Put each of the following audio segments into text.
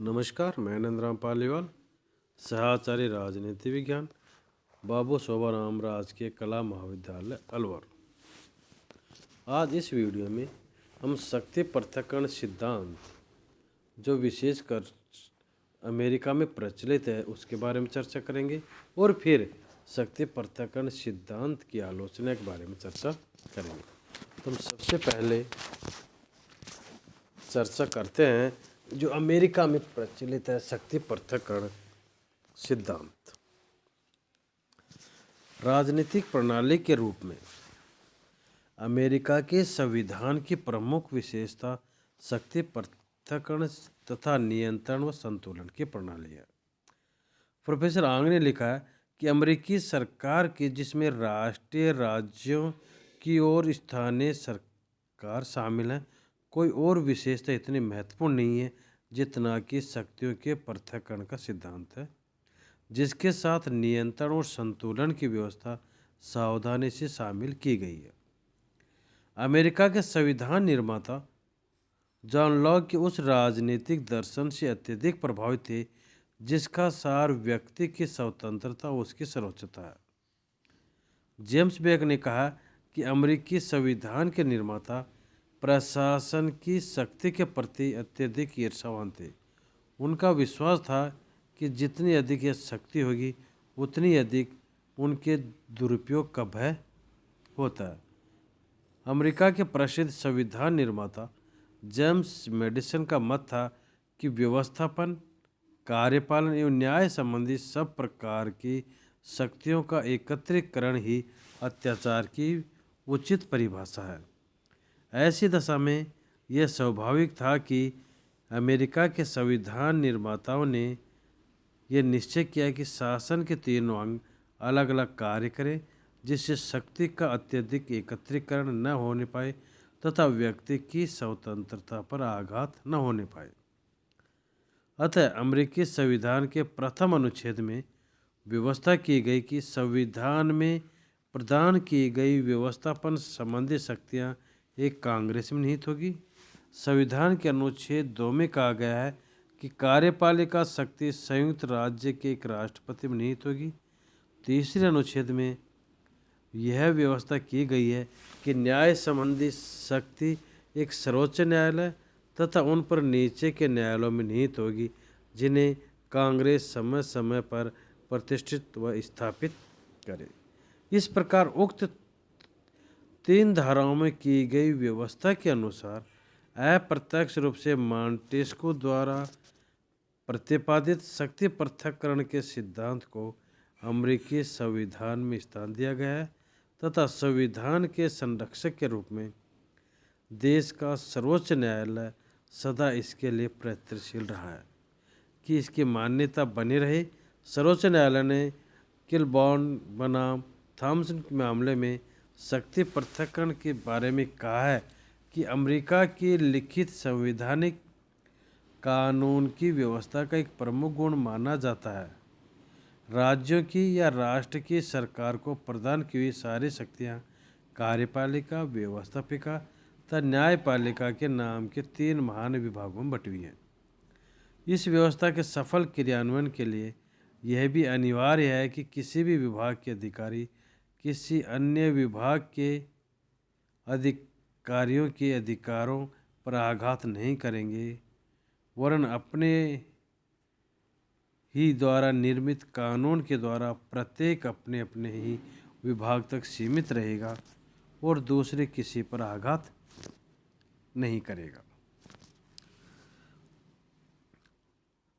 नमस्कार, मैं नंदराम पालीवाल, सहआचार्य राजनीति विज्ञान, बाबू शोभाराम राजकीय कला महाविद्यालय अलवर। आज इस वीडियो में हम शक्ति पृथक्करण सिद्धांत, जो विशेषकर अमेरिका में प्रचलित है, उसके बारे में चर्चा करेंगे और फिर शक्ति पृथक्करण सिद्धांत की आलोचना के बारे में चर्चा करेंगे। तो हम सबसे पहले चर्चा करते हैं जो अमेरिका में प्रचलित है शक्ति पृथक्करण सिद्धांत। राजनीतिक प्रणाली के रूप में अमेरिका के संविधान की प्रमुख विशेषता शक्ति पृथक्करण तथा नियंत्रण व संतुलन की प्रणाली है। प्रोफेसर आंग ने लिखा है कि अमेरिकी सरकार की, जिसमें राष्ट्रीय, राज्यों की और स्थानीय सरकार शामिल हैं, कोई और विशेषता इतनी महत्वपूर्ण नहीं है जितना कि शक्तियों के पृथक्करण का सिद्धांत है, जिसके साथ नियंत्रण और संतुलन की व्यवस्था सावधानी से शामिल की गई है। अमेरिका के संविधान निर्माता जॉन लॉक के उस राजनीतिक दर्शन से अत्यधिक प्रभावित थे जिसका सार व्यक्ति की स्वतंत्रता और उसकी सर्वोच्चता है। जेम्स बेक ने कहा कि अमेरिकी संविधान के निर्माता प्रशासन की शक्ति के प्रति अत्यधिक ईर्ष्यावान थे। उनका विश्वास था कि जितनी अधिक यह शक्ति होगी उतनी अधिक उनके दुरुपयोग का भय होता है। अमेरिका के प्रसिद्ध संविधान निर्माता जेम्स मैडिसन का मत था कि व्यवस्थापन, कार्यपालन एवं न्याय संबंधी सब प्रकार की शक्तियों का एकत्रीकरण ही अत्याचार की उचित परिभाषा है। ऐसी दशा में यह स्वाभाविक था कि अमेरिका के संविधान निर्माताओं ने यह निश्चय किया कि शासन के तीनों अंग अलग अलग कार्य करें, जिससे शक्ति का अत्यधिक एकत्रीकरण न होने पाए तथा व्यक्ति की स्वतंत्रता पर आघात न होने पाए। अतः अमेरिकी संविधान के प्रथम अनुच्छेद में व्यवस्था की गई कि संविधान में प्रदान की गई व्यवस्थापन संबंधी शक्तियाँ एक कांग्रेस में निहित होगी। संविधान के अनुच्छेद 2 में कहा गया है कि कार्यपालिका शक्ति संयुक्त राज्य के एक राष्ट्रपति में निहित होगी। तीसरे अनुच्छेद में यह व्यवस्था की गई है कि न्याय संबंधी शक्ति एक सर्वोच्च न्यायालय तथा उन पर नीचे के न्यायालयों में निहित होगी, जिन्हें कांग्रेस समय समय पर प्रतिष्ठित व स्थापित करे। इस प्रकार उक्त 3 धाराओं में की गई व्यवस्था के अनुसार अप्रत्यक्ष रूप से मॉन्टेस्क्यू द्वारा प्रतिपादित शक्ति पृथक्करण के सिद्धांत को अमेरिकी संविधान में स्थान दिया गया है तथा संविधान के संरक्षक के रूप में देश का सर्वोच्च न्यायालय सदा इसके लिए प्रयत्नशील रहा है कि इसकी मान्यता बनी रहे। सर्वोच्च न्यायालय ने किलबॉर्न बनाम थॉमसन के मामले में शक्ति पृथक्करण के बारे में कहा है कि अमेरिका की लिखित संवैधानिक कानून की व्यवस्था का एक प्रमुख गुण माना जाता है राज्यों की या राष्ट्र की सरकार को प्रदान की हुई सारी शक्तियाँ कार्यपालिका, व्यवस्थापिका तथा न्यायपालिका के नाम के 3 महान विभागों में बटी हुई हैं। इस व्यवस्था के सफल क्रियान्वयन के लिए यह भी अनिवार्य है कि किसी भी विभाग के अधिकारी किसी अन्य विभाग के अधिकारियों के अधिकारों पर आघात नहीं करेंगे, वरन अपने ही द्वारा निर्मित कानून के द्वारा प्रत्येक अपने अपने ही विभाग तक सीमित रहेगा और दूसरे किसी पर आघात नहीं करेगा।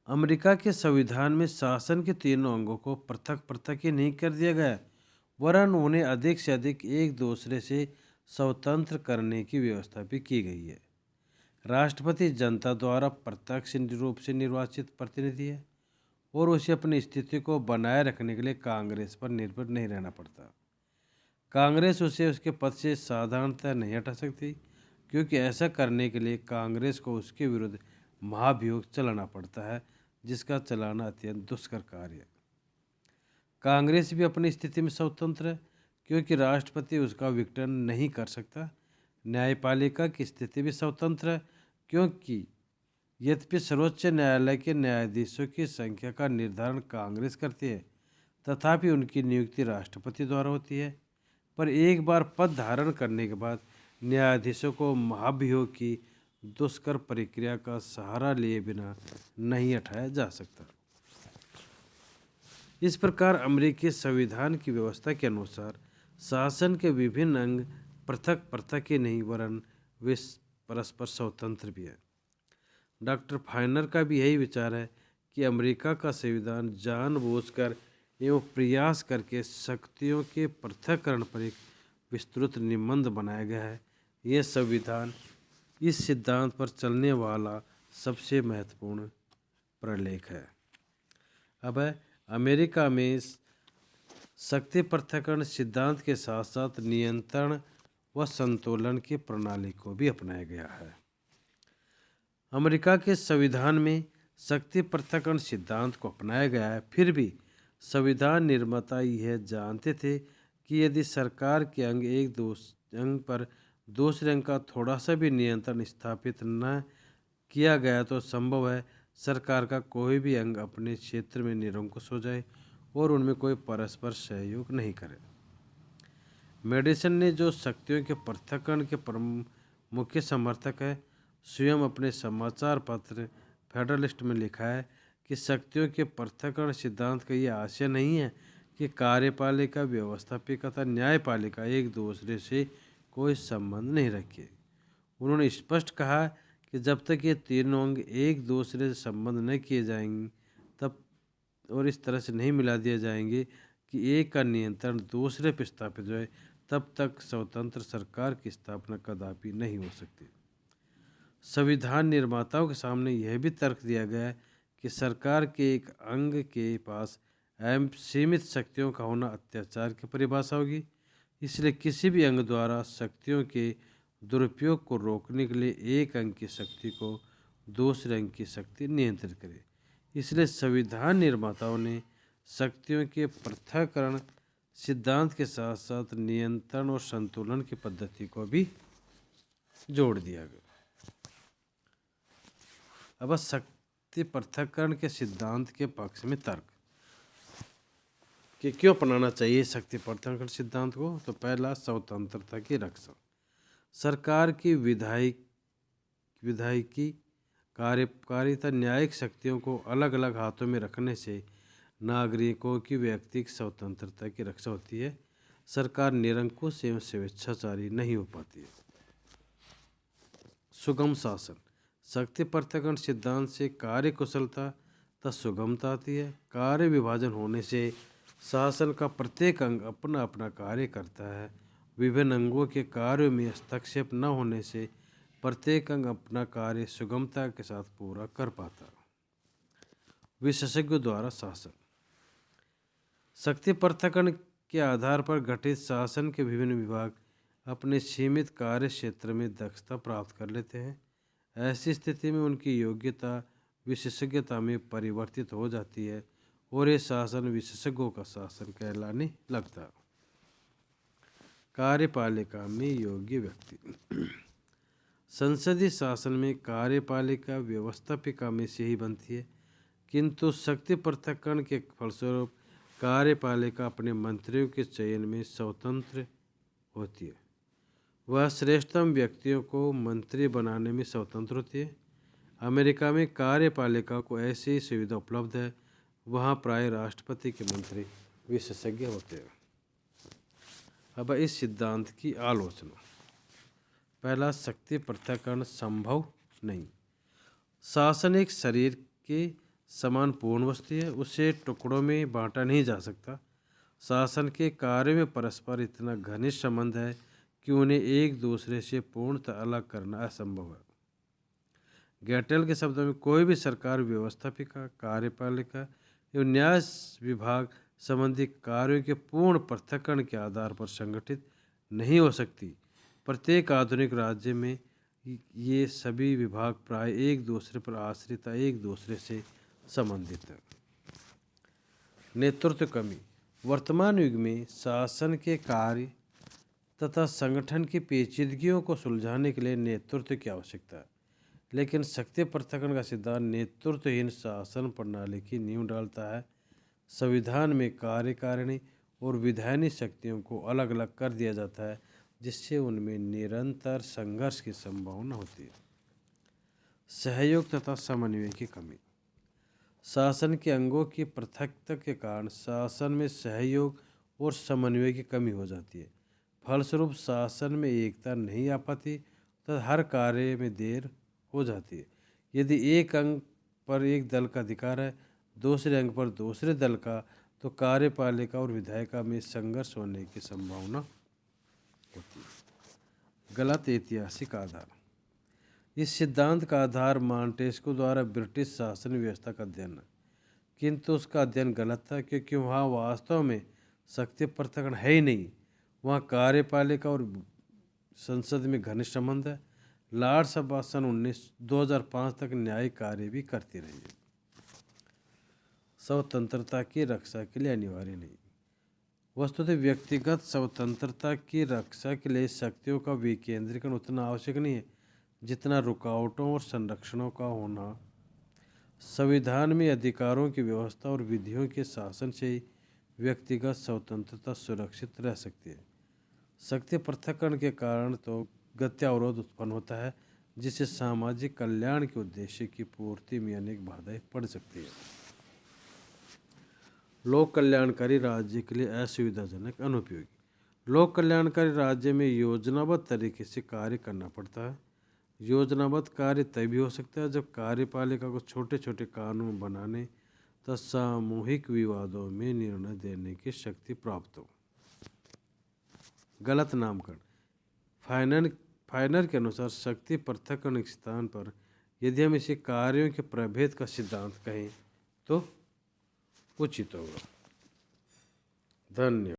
अमेरिका के संविधान में शासन के तीनों अंगों को पृथक पृथक ही नहीं कर दिया गया, वरन उन्हें अधिक से अधिक एक दूसरे से स्वतंत्र करने की व्यवस्था भी की गई है। राष्ट्रपति जनता द्वारा प्रत्यक्ष रूप से निर्वाचित प्रतिनिधि है और उसे अपनी स्थिति को बनाए रखने के लिए कांग्रेस पर निर्भर नहीं रहना पड़ता। कांग्रेस उसे उसके पद से साधारणतः नहीं हटा सकती, क्योंकि ऐसा करने के लिए कांग्रेस को उसके विरुद्ध महाभियोग चलाना पड़ता है, जिसका चलाना अत्यंत दुष्कर कार्य है। कांग्रेस भी अपनी स्थिति में स्वतंत्र है, क्योंकि राष्ट्रपति उसका विघटन नहीं कर सकता। न्यायपालिका की स्थिति भी स्वतंत्र है, क्योंकि यद्यपि सर्वोच्च न्यायालय के न्यायाधीशों की संख्या का निर्धारण कांग्रेस करती है, तथापि उनकी नियुक्ति राष्ट्रपति द्वारा होती है। पर एक बार पद धारण करने के बाद न्यायाधीशों को महाभियोग की दुष्कर प्रक्रिया का सहारा लिए बिना नहीं हटाया जा सकता। इस प्रकार अमेरिकी संविधान की व्यवस्था के अनुसार शासन के विभिन्न अंग पृथक पृथक ही नहीं वरन वे परस्पर स्वतंत्र भी है। डॉक्टर फाइनर का भी यही विचार है कि अमेरिका का संविधान जानबूझकर एवं प्रयास करके शक्तियों के पृथक्करण पर एक विस्तृत निबंध बनाया गया है। यह संविधान इस सिद्धांत पर चलने वाला सबसे महत्वपूर्ण प्रलेख है। अब अमेरिका में शक्ति पृथक्करण सिद्धांत के साथ साथ नियंत्रण व संतुलन की प्रणाली को भी अपनाया गया है। अमेरिका के संविधान में शक्ति पृथक्करण सिद्धांत को अपनाया गया है, फिर भी संविधान निर्माता यह जानते थे कि यदि सरकार के अंग अंग पर दूसरे अंग का थोड़ा सा भी नियंत्रण स्थापित न किया गया तो संभव है सरकार का कोई भी अंग अपने क्षेत्र में निरंकुश हो जाए और उनमें कोई परस्पर सहयोग नहीं करे। मेडिसन ने जो शक्तियों के पृथक्करण के मुख्य समर्थक है, स्वयं अपने समाचार पत्र फेडरलिस्ट में लिखा है कि शक्तियों के पृथक्करण सिद्धांत का यह आशय नहीं है कि कार्यपालिका, व्यवस्थापिका तथा न्यायपालिका एक दूसरे से कोई संबंध नहीं रखे। उन्होंने स्पष्ट कहा कि जब तक ये तीनों अंग एक दूसरे से संबंध न किए जाएंगे तब और इस तरह से नहीं मिला दिए जाएंगे कि एक का नियंत्रण दूसरे पर स्थापित हो, तब तक स्वतंत्र सरकार की स्थापना कदापि नहीं हो सकती। संविधान निर्माताओं के सामने यह भी तर्क दिया गया है कि सरकार के एक अंग के पास सीमित शक्तियों का होना अत्याचार की परिभाषा होगी। इसलिए किसी भी अंग द्वारा शक्तियों के दुरुपयोग को रोकने के लिए एक अंग की शक्ति को दूसरे अंग की शक्ति नियंत्रित करे। इसलिए संविधान निर्माताओं ने शक्तियों के पृथक्करण सिद्धांत के साथ साथ नियंत्रण और संतुलन की पद्धति को भी जोड़ दिया गया। अब शक्ति पृथक्करण के सिद्धांत के पक्ष में तर्क कि क्यों अपनाना चाहिए शक्ति पृथक्करण सिद्धांत को। तो पहला, स्वतंत्रता की रक्षा। सरकार की विधायिकी, कार्यकारी तथा न्यायिक शक्तियों को अलग अलग हाथों में रखने से नागरिकों की व्यक्तिगत स्वतंत्रता की रक्षा होती है। सरकार निरंकुश एवं स्वेच्छाचारी नहीं हो पाती है। सुगम शासन। शक्ति पृथक्करण सिद्धांत से कार्य कुशलता तथा सुगमता आती है। कार्य विभाजन होने से शासन का प्रत्येक अंग अपना अपना कार्य करता है। विभिन्न अंगों के कार्यों में हस्तक्षेप न होने से प्रत्येक अंग अपना कार्य सुगमता के साथ पूरा कर पाता। विशेषज्ञों द्वारा शासन। शक्ति पृथक्करण के आधार पर गठित शासन के विभिन्न विभाग अपने सीमित कार्य क्षेत्र में दक्षता प्राप्त कर लेते हैं। ऐसी स्थिति में उनकी योग्यता विशेषज्ञता में परिवर्तित हो जाती है और ये शासन विशेषज्ञों का शासन कहलाने लगता। कार्यपालिका में योग्य व्यक्ति। संसदीय शासन में कार्यपालिका व्यवस्थापिका में से ही बनती है, किंतु शक्ति पृथक्करण के फलस्वरूप कार्यपालिका अपने मंत्रियों के चयन में स्वतंत्र होती है। वह श्रेष्ठतम व्यक्तियों को मंत्री बनाने में स्वतंत्र होती है। अमेरिका में कार्यपालिका को ऐसी ही सुविधा उपलब्ध है। वहाँ प्राय राष्ट्रपति के मंत्री विशेषज्ञ होते हैं। अब इस सिद्धांत की आलोचना। पहला, शक्ति पृथक्करण संभव नहीं। शासन एक शरीर के समान पूर्ण वस्तु है, उसे टुकड़ों में बांटा नहीं जा सकता। शासन के कार्य में परस्पर इतना घनिष्ठ संबंध है कि उन्हें एक दूसरे से पूर्णतः अलग करना असंभव है। गैटेल के शब्दों में कोई भी सरकार व्यवस्थापिका, कार्यपालिका एवं न्याय विभाग संबंधी कार्यों के पूर्ण पृथक्करण के आधार पर संगठित नहीं हो सकती। प्रत्येक आधुनिक राज्य में ये सभी विभाग प्राय एक दूसरे पर आश्रित, एक दूसरे से संबंधित है। नेतृत्व कमी। वर्तमान युग में शासन के कार्य तथा संगठन की पेचीदगियों को सुलझाने के लिए नेतृत्व की आवश्यकता है, लेकिन शक्ति पृथक्करण का सिद्धांत नेतृत्वहीन शासन प्रणाली की नींव डालता है। संविधान में कार्यकारिणी और विधायनी शक्तियों को अलग अलग कर दिया जाता है, जिससे उनमें निरंतर संघर्ष की संभावना होती है। सहयोग तथा समन्वय की कमी। शासन के अंगों की पृथकता के कारण शासन में सहयोग और समन्वय की कमी हो जाती है। फलस्वरूप शासन में एकता नहीं आ पाती तो हर कार्य में देर हो जाती है। यदि एक अंग पर एक दल का अधिकार है, दूसरे अंग पर दूसरे दल का, तो कार्यपालिका और विधायिका में संघर्ष होने की संभावना होती है। गलत ऐतिहासिक आधार। इस सिद्धांत का आधार मॉन्टेस्क्यू द्वारा ब्रिटिश शासन व्यवस्था का अध्ययन है, किंतु उसका अध्ययन गलत था, क्योंकि वहाँ वास्तव में शक्ति पृथक्करण है ही नहीं। वहाँ कार्यपालिका और संसद में घनिष्ठ संबंध है। लॉर्ड सभा सन 2005 तक न्यायिक कार्य भी करती रही है। स्वतंत्रता की रक्षा के लिए अनिवार्य नहीं। वस्तुतः व्यक्तिगत स्वतंत्रता की रक्षा के लिए शक्तियों का विकेंद्रीकरण उतना आवश्यक नहीं है जितना रुकावटों और संरक्षणों का होना। संविधान में अधिकारों की व्यवस्था और विधियों के शासन से ही व्यक्तिगत स्वतंत्रता सुरक्षित रह सकती है। शक्ति पृथक्करण के कारण तो गत्यावरोध उत्पन्न होता है, जिससे सामाजिक कल्याण के उद्देश्य की पूर्ति में अनेक बाधाएं पड़ सकती है। लोक कल्याणकारी राज्य के लिए असुविधाजनक अनुपयोगी। लोक कल्याणकारी राज्य में योजनाबद्ध तरीके से कार्य करना पड़ता है। योजनाबद्ध कार्य तभी हो सकता है जब कार्यपालिका को छोटे छोटे कानून बनाने तथा सामूहिक विवादों में निर्णय देने की शक्ति प्राप्त हो। गलत नामकरण। फाइनर के अनुसार शक्ति पृथक्करण के स्थान पर यदि हम इसे कार्यों के प्रभेद का सिद्धांत कहें तो उचित होगा। धन्यवाद।